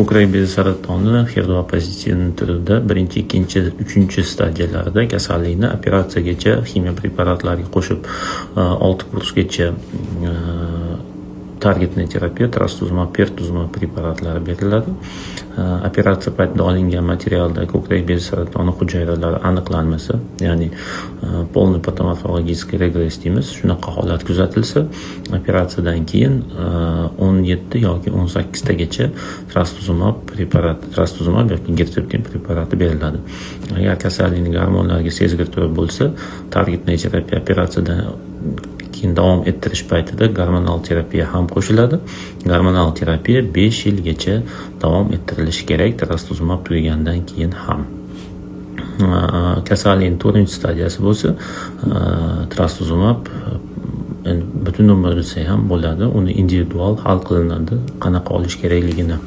Ko'krak bezi saratoni HER2 turida birinchi, ikkinchi, uchinchi stadiyalarida kasallikni operatsiyagacha ximiya preparatlariga qo'shib 6 kursgacha targetli terapiya, trastuzumab, pertuzumab preparatlari beriladi. Operatsiya paytida olingan materialda ko'krak bezi saratoni hujayralari aniqlanmasa, ya'ni polniy patomorfologический regress deymiz, shunaqa holat kuzatilsa, operatsiyadan keyin 17 yoki 18 tagacha trastuzumab yoki Herceptin preparati beriladi. Agar kasallikning gormonlarga sezgir turib bo'lsa, targetli terapiya operatsiyadan davom ettirish paytida gormonal terapiya ham qo'shiladi. Gormonal terapiya 5 yilgacha davom ettirilishi kerak, trastuzumab tugagandan keyin ham. Kasallikning 4-stadiyasi bo'lsa, trastuzumab butun umr bilsa ham bo'ladi. Uni individual hal qilinadi, qanaqa olish kerakligini.